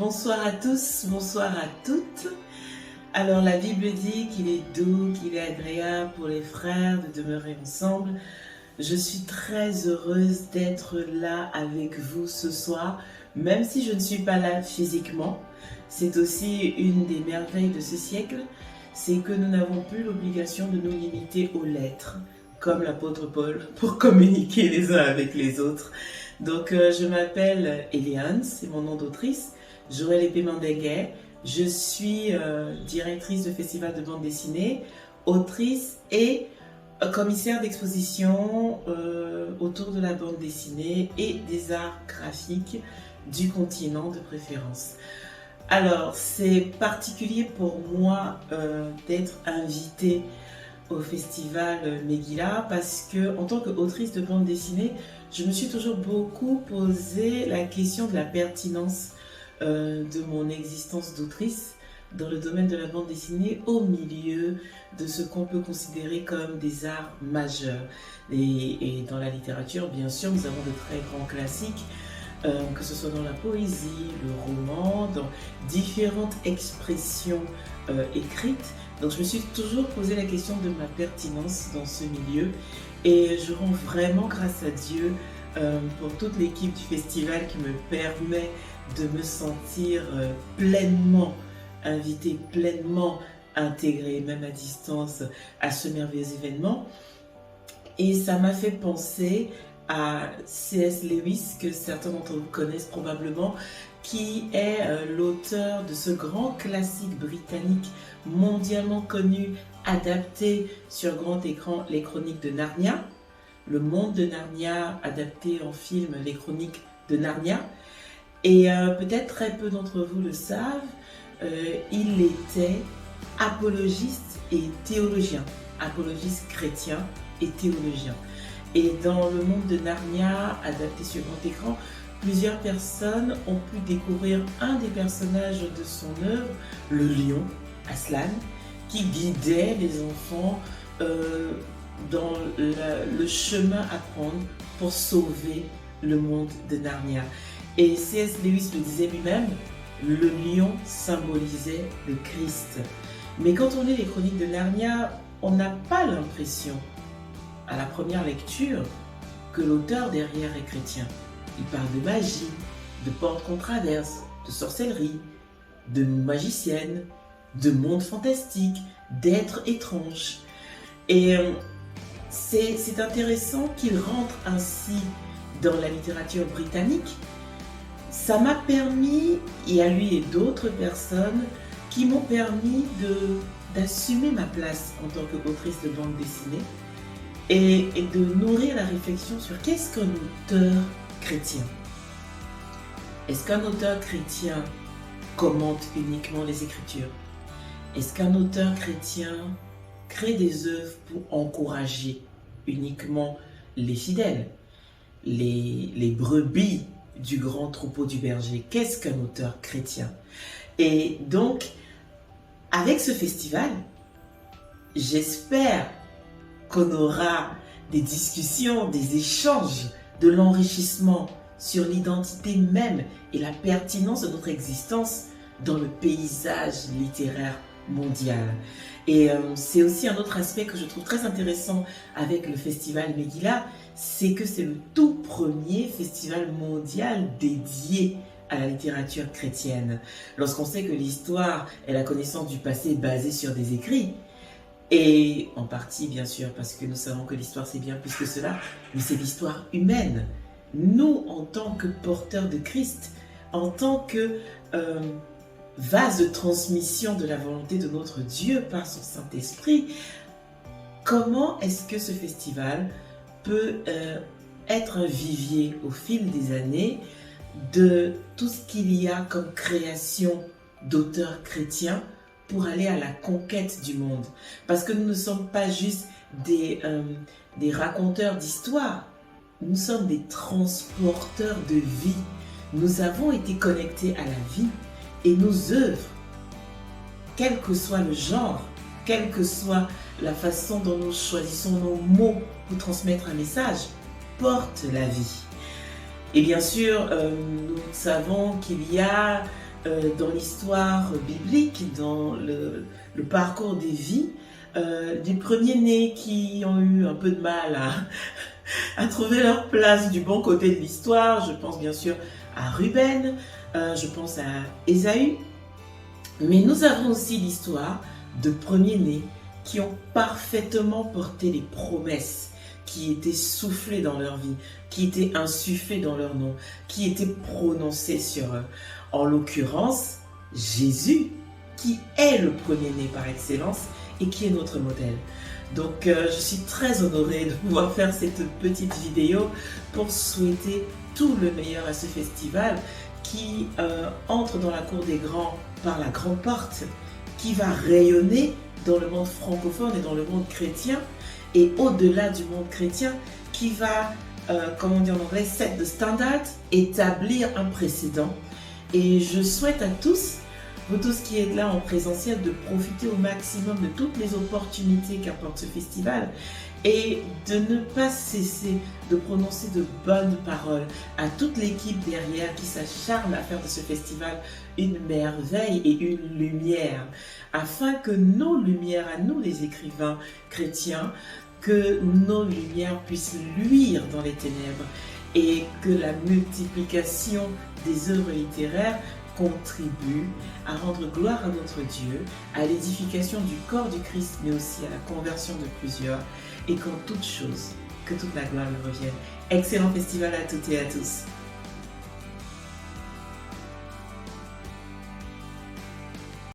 Bonsoir à tous, bonsoir à toutes. Alors la Bible dit qu'il est doux, qu'il est agréable pour les frères de demeurer ensemble. Je suis très heureuse d'être là avec vous ce soir, même si je ne suis pas là physiquement. C'est aussi une des merveilles de ce siècle, c'est que nous n'avons plus l'obligation de nous limiter aux lettres, comme l'apôtre Paul, pour communiquer les uns avec les autres. Donc je m'appelle Eliane, c'est mon nom d'autrice, Joël Epé-Mandenguet. Je suis directrice de festival de bande dessinée, autrice et commissaire d'exposition autour de la bande dessinée et des arts graphiques du continent de préférence. Alors, c'est particulier pour moi d'être invitée au festival Megila parce que, en tant qu'autrice de bande dessinée, je me suis toujours beaucoup posé la question de la pertinence de mon existence d'autrice dans le domaine de la bande dessinée au milieu de ce qu'on peut considérer comme des arts majeurs. Et dans la littérature, bien sûr, nous avons de très grands classiques, que ce soit dans la poésie, le roman, dans différentes expressions écrites. Donc je me suis toujours posé la question de ma pertinence dans ce milieu et je rends vraiment grâce à Dieu pour toute l'équipe du festival qui me permet de me sentir pleinement invitée, pleinement intégrée, même à distance, à ce merveilleux événement. Et ça m'a fait penser à C.S. Lewis, que certains d'entre vous connaissent probablement, qui est l'auteur de ce grand classique britannique mondialement connu, adapté sur grand écran, Les Chroniques de Narnia. Le monde de Narnia, adapté en film, Les Chroniques de Narnia. Et peut-être très peu d'entre vous le savent, il était apologiste et théologien, apologiste chrétien et théologien. Et dans le monde de Narnia, adapté sur grand écran, plusieurs personnes ont pu découvrir un des personnages de son œuvre, le lion, Aslan, qui guidait les enfants dans le chemin à prendre pour sauver le monde de Narnia. Et C.S. Lewis le disait lui-même, le lion symbolisait le Christ. Mais quand on lit les Chroniques de Narnia, on n'a pas l'impression, à la première lecture, que l'auteur derrière est chrétien. Il parle de magie, de portes qu'on traverse, de sorcellerie, de magiciennes, de mondes fantastiques, d'êtres étranges. Et c'est intéressant qu'il rentre ainsi dans la littérature britannique. Ça m'a permis, et à lui et d'autres personnes, qui m'ont permis d'assumer ma place en tant qu'autrice de bande dessinée et de nourrir la réflexion sur qu'est-ce qu'un auteur chrétien. Est-ce qu'un auteur chrétien commente uniquement les Écritures? Est-ce qu'un auteur chrétien crée des œuvres pour encourager uniquement les fidèles, les brebis du grand troupeau du berger? Qu'est-ce qu'un auteur chrétien? Et donc, avec ce festival, j'espère qu'on aura des discussions, des échanges, de l'enrichissement sur l'identité même et la pertinence de notre existence dans le paysage littéraire mondial. Et c'est aussi un autre aspect que je trouve très intéressant avec le festival Megila, c'est que c'est le tout premier festival mondial dédié à la littérature chrétienne. Lorsqu'on sait que l'histoire est la connaissance du passé basée sur des écrits, et en partie bien sûr parce que nous savons que l'histoire c'est bien plus que cela, mais c'est l'histoire humaine. Nous, en tant que porteurs de Christ, en tant que vase de transmission de la volonté de notre Dieu par son Saint-Esprit, comment est-ce que ce festival peut être un vivier au fil des années de tout ce qu'il y a comme création d'auteurs chrétiens pour aller à la conquête du monde? Parce que nous ne sommes pas juste des raconteurs d'histoire, nous sommes des transporteurs de vie. Nous avons été connectés à la vie et nos œuvres, quel que soit le genre, quelle que soit la façon dont nous choisissons nos mots pour transmettre un message, portent la vie. Et bien sûr, nous savons qu'il y a dans l'histoire biblique, dans le parcours des vies, des premiers-nés qui ont eu un peu de mal à trouver leur place du bon côté de l'histoire. Je pense bien sûr à Ruben, je pense à Ésaü, mais nous avons aussi l'histoire de premiers-nés qui ont parfaitement porté les promesses qui étaient soufflées dans leur vie, qui étaient insufflées dans leur nom, qui étaient prononcées sur eux. En l'occurrence, Jésus, qui est le premier-né par excellence et qui est notre modèle. Donc je suis très honorée de pouvoir faire cette petite vidéo pour souhaiter tout le meilleur à ce festival qui entre dans la cour des grands par la grande porte, qui va rayonner dans le monde francophone et dans le monde chrétien, et au-delà du monde chrétien, qui va, comme on dit en anglais, set the standard, établir un précédent. Et je souhaite à tous, vous tous qui êtes là en présentiel, de profiter au maximum de toutes les opportunités qu'apporte ce festival et de ne pas cesser de prononcer de bonnes paroles à toute l'équipe derrière qui s'acharne à faire de ce festival une merveille et une lumière, afin que nos lumières, à nous les écrivains chrétiens, que nos lumières puissent luire dans les ténèbres et que la multiplication des œuvres littéraires contribue à rendre gloire à notre Dieu, à l'édification du corps du Christ, mais aussi à la conversion de plusieurs, et qu'en toute chose, que toute la gloire lui revienne. Excellent festival à toutes et à tous.